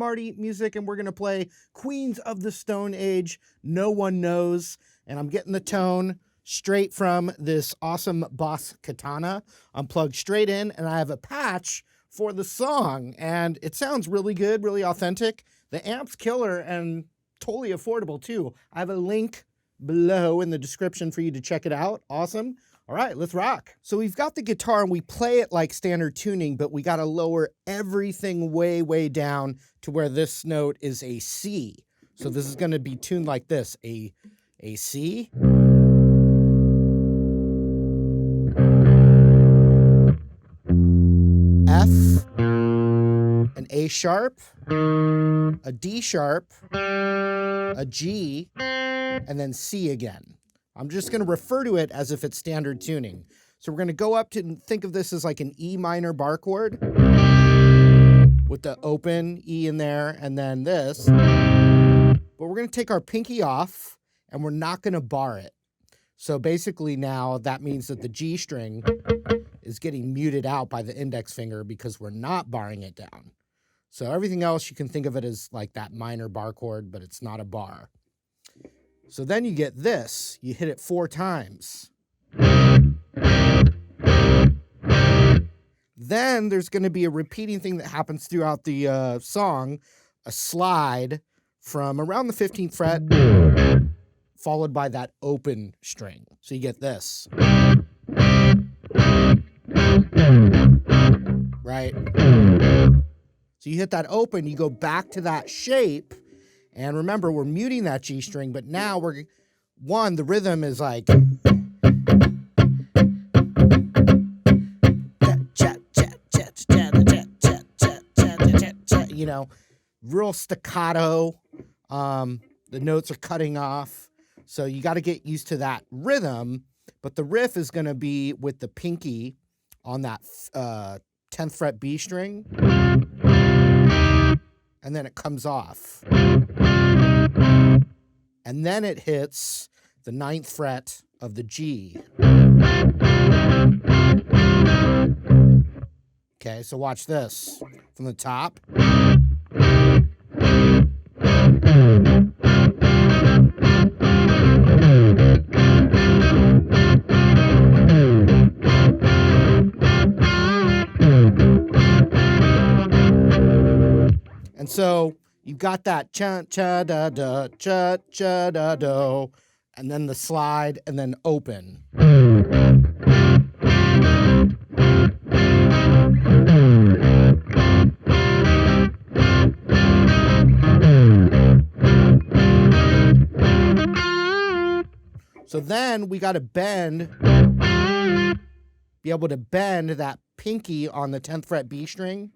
Marty music, and we're going to play Queens of the Stone Age, No One Knows. And I'm getting the tone straight from this awesome Boss Katana. I'm plugged straight in, and I have a patch for the song, and it sounds really good, really authentic. The amp's killer and totally affordable too. I have a link below in the description for you to check it out. Awesome. All right, let's rock. So we've got the guitar and we play it like standard tuning, but we got to lower everything way, way down to where this note is a C. So this is going to be tuned like this, a C, F, an A sharp, a D sharp, a G, and then C again. I'm just going to refer to it as if it's standard tuning. So we're going to go up to, think of this as like an E minor bar chord with the open E in there, and then this. But we're going to take our pinky off, and we're not going to bar it. So basically now that means that the G string is getting muted out by the index finger because we're not barring it down. So everything else, you can think of it as like that minor bar chord, but it's not a bar. So then you get this. You hit it 4 times. Then there's going to be a repeating thing that happens throughout the song, a slide from around the 15th fret, followed by that open string. So you get this. Right? So you hit that open, you go back to that shape, and remember, we're muting that G string, but now the rhythm is like, you know, real staccato. The notes are cutting off. So you got to get used to that rhythm, but the riff is going to be with the pinky on that 10th fret B string, and then it comes off. And then it hits the 9th fret of the G. Okay, so watch this from the top. And so you've got that cha cha da da cha cha da do, and then the slide, and then open. So then we got to be able to bend that pinky on the 10th fret B string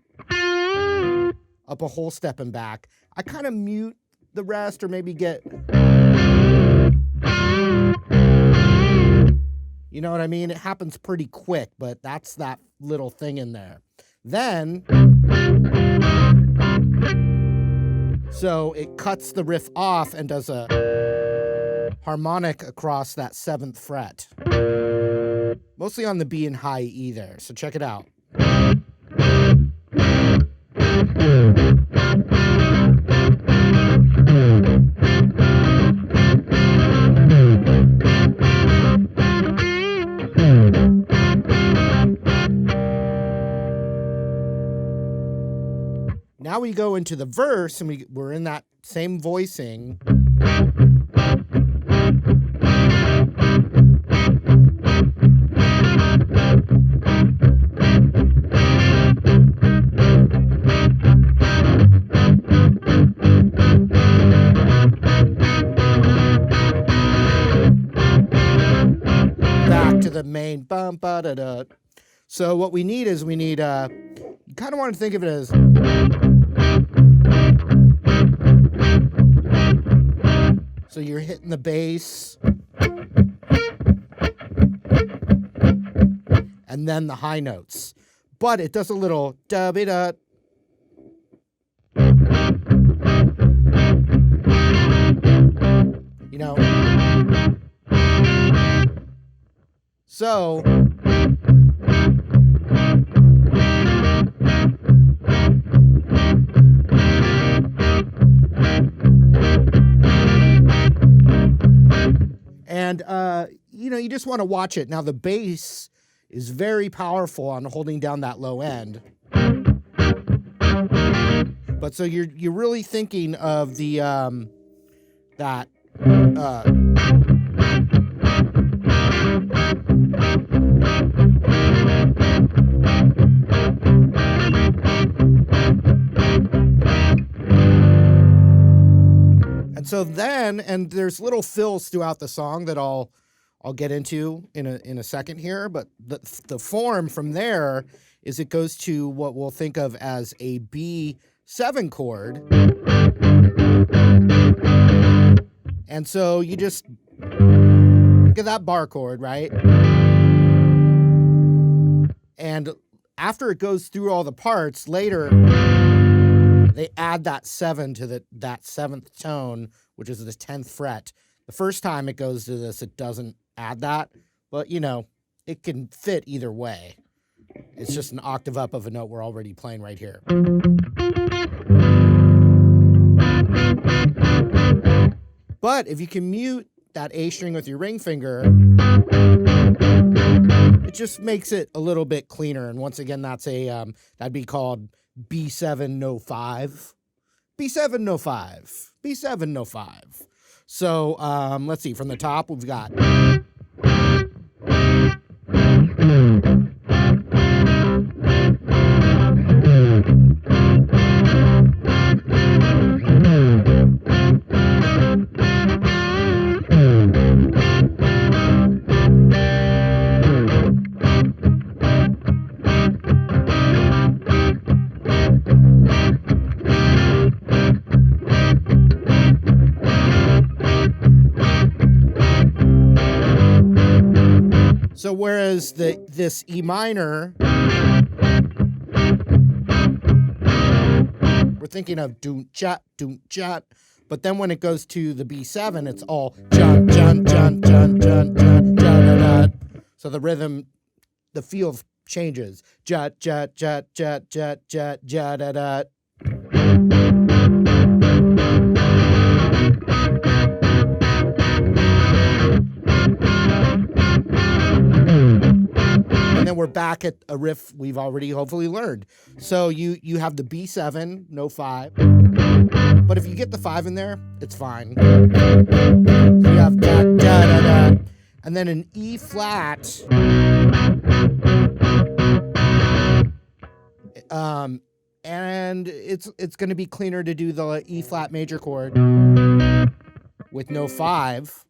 up a whole step and back. I kind of mute the rest, or maybe get, you know what I mean? It happens pretty quick, but that's that little thing in there. Then, so it cuts the riff off and does a harmonic across that 7th fret. Mostly on the B and high E there, so check it out. Now we go into the verse, and we're in that same voicing. Back to the main bum ba da da. So what we need is you kind of want to think of it as, so you're hitting the bass and then the high notes, but it does a little da bi da. You know, so you just want to watch it. Now the bass is very powerful on holding down that low end. But so you're really thinking of the that and so then, and there's little fills throughout the song that I'll get into in a second here, but the form from there is it goes to what we'll think of as a B7 chord. And so you just look at that bar chord, right? And after it goes through all the parts, later they add that 7 to that 7th tone, which is the 10th fret. The first time it goes to this, it doesn't add that, but it can fit either way. It's just an octave up of a note we're already playing right here. But if you can mute that A string with your ring finger, it just makes it a little bit cleaner. And once again, that's that'd be called B7 no 5. B7 no 5. B7 no 5. So let's see, from the top we've got so whereas this E minor, we're thinking of doom chat, but then when it goes to the B7, it's all jun jun jun jun jun jun jun. So the rhythm, the feel changes. Jut jut jut jut jut jut jut da da. And then we're back at a riff we've already hopefully learned. So you have the B7, no 5. But if you get the 5 in there, it's fine. So you have da da da da. And then an E flat. And it's going to be cleaner to do the E flat major chord with no 5.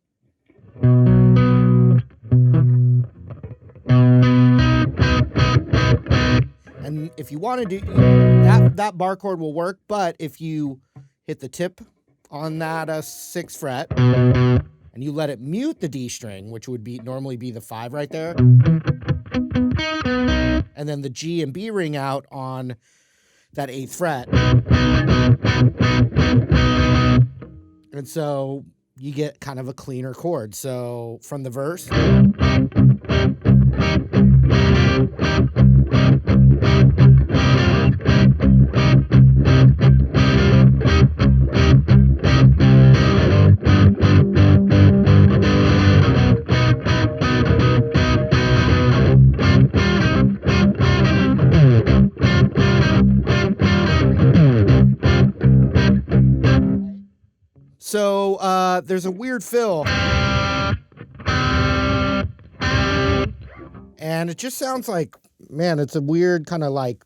And if you want to do that bar chord will work, but if you hit the tip on that 6th fret and you let it mute the D string, which would normally be the 5 right there, and then the G and B ring out on that 8th fret, and so you get kind of a cleaner chord. So from the verse. So there's a weird fill, and it just sounds like, man, it's a weird kind of like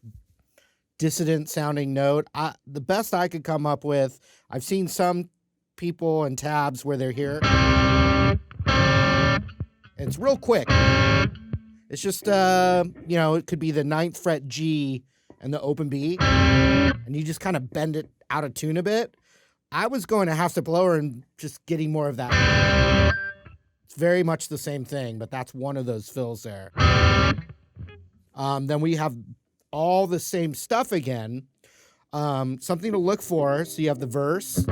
dissonant sounding note. The best I could come up with, I've seen some people and tabs where they're here, and it's real quick. It's just it could be the 9th fret G and the open B, and you just kind of bend it out of tune a bit. I was going a half step lower and just getting more of that. It's very much the same thing, but that's one of those fills there. Then we have all the same stuff again. Something to look for. So you have the verse.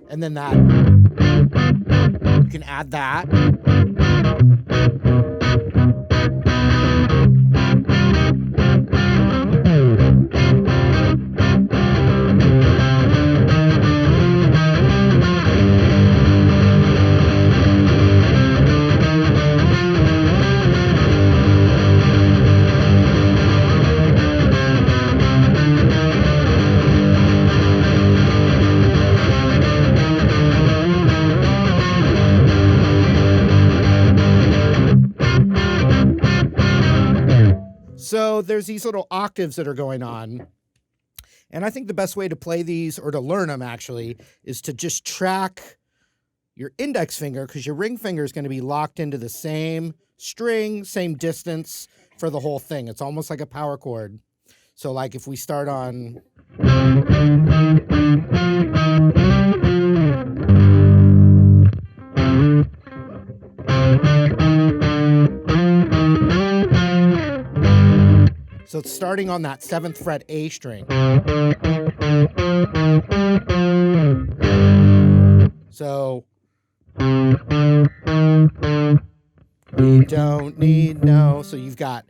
And then that, you can add that. there's these little octaves that are going on. And I think the best way to play these, or to learn them actually, is to just track your index finger, because your ring finger is going to be locked into the same string, same distance for the whole thing. It's almost like a power chord. So like if we start on... So it's starting on that 7th fret A string. So we don't need no. So you've got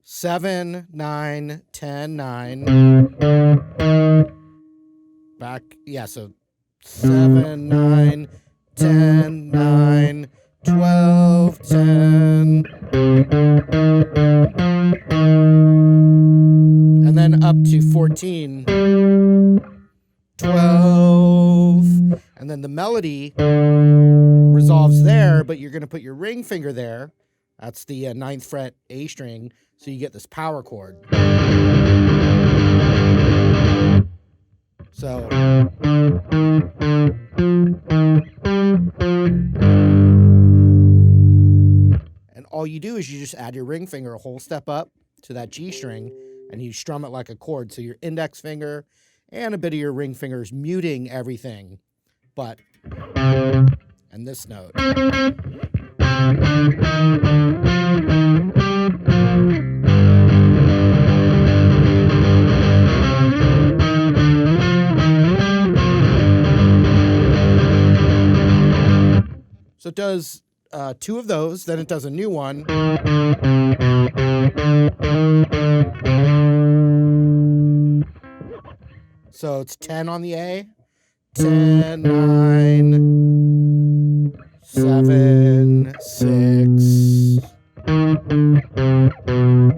7, 9, 10, 9. Back, yeah, so 7, 9, 10, 9, 12, 10. And then up to 14, 12. And then the melody resolves there, but you're going to put your ring finger there. That's the 9th fret A string. So you get this power chord. So. And all you do is you just add your ring finger a whole step up to that G string, and you strum it like a chord. So your index finger and a bit of your ring finger is muting everything. But, and this note. So it does 2 of those, then it does a new one. So it's 10 on the A, 10, 9, 7, 6,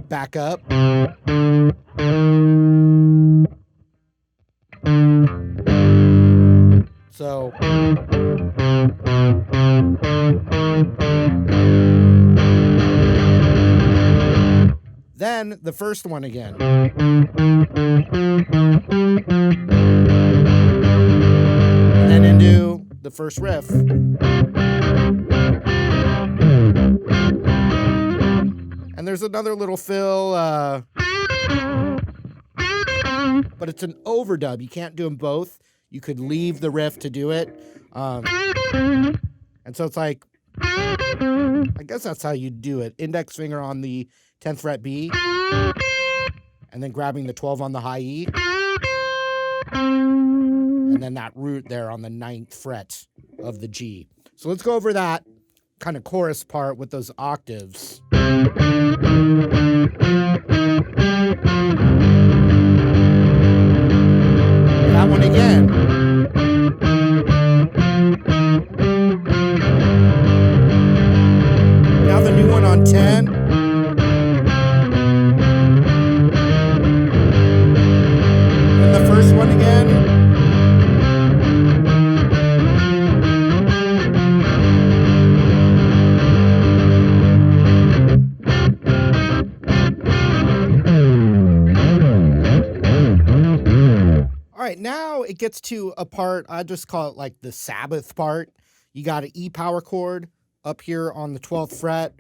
back up. So then the first one again. And then into the first riff. And there's another little fill, but it's an overdub. You can't do them both. You could leave the riff to do it. And so it's like, I guess that's how you do it. Index finger on the 10th fret B, and then grabbing the 12 on the high E, and then that root there on the 9th fret of the G. So let's go over that kind of chorus part with those octaves. That one again. Now the new one on 10. And the first one again. All right, now it gets to a part, I just call it like the Sabbath part. You got an E power chord up here on the 12th fret.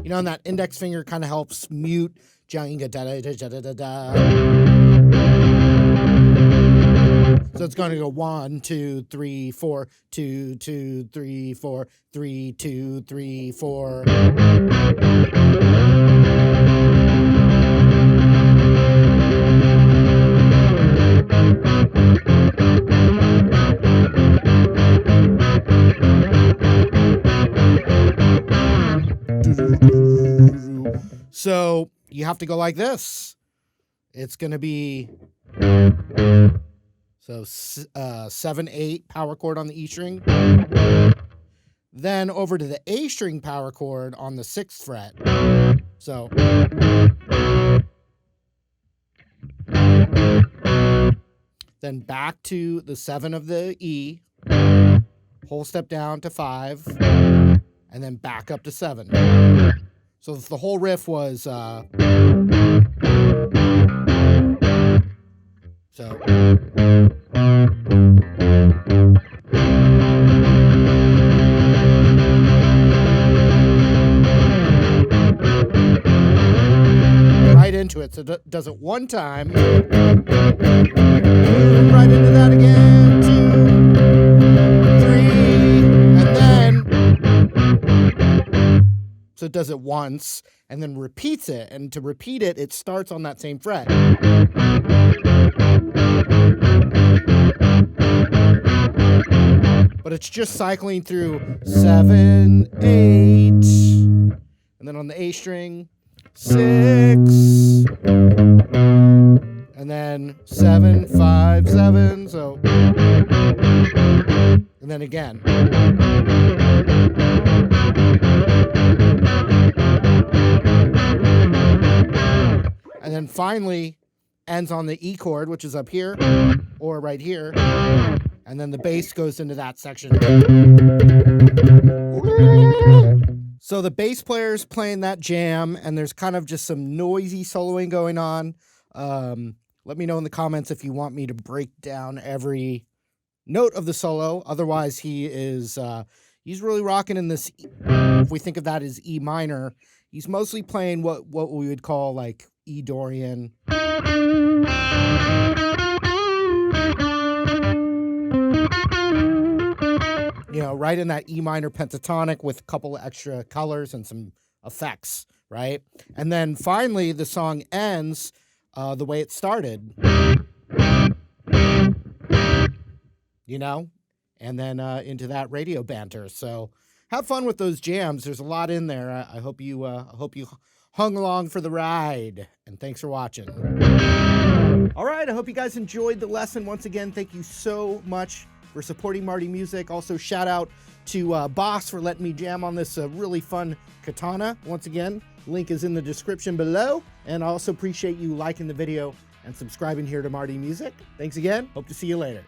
You know, and that index finger kind of helps mute. So it's going to go 1, 2, 3, 4, 2, 2, 3, 4, 3, 2, 3, 4. So you have to go like this. It's going to be so 7, 8 power chord on the E string. Then over to the A string power chord on the 6th fret. So then back to the 7 of the E, whole step down to 5, and then back up to 7. So if the whole riff was right into it. So does it one time, right into that again, 2, 3, and then so it does it once and then repeats it. And to repeat it, it starts on that same fret. But it's just cycling through 7, 8, and then on the A string, 6, and then 7, 5, 7, so, and then again. And then finally ends on the E chord, which is up here, or right here, and then the bass goes into that section. So the bass player's playing that jam, and there's kind of just some noisy soloing going on. Let me know in the comments if you want me to break down every note of the solo. Otherwise, he's really rocking in this. If we think of that as E minor, he's mostly playing what we would call like E Dorian. You know, right in that E minor pentatonic with a couple of extra colors and some effects, right? And then finally, the song ends the way it started. You know? And then into that radio banter. So have fun with those jams. There's a lot in there. I hope you hung along for the ride. And thanks for watching. All right, I hope you guys enjoyed the lesson. Once again, thank you so much for supporting Marty Music. Also, shout out to Boss for letting me jam on this really fun katana. Once again, link is in the description below. And I also appreciate you liking the video and subscribing here to Marty Music. Thanks again. Hope to see you later.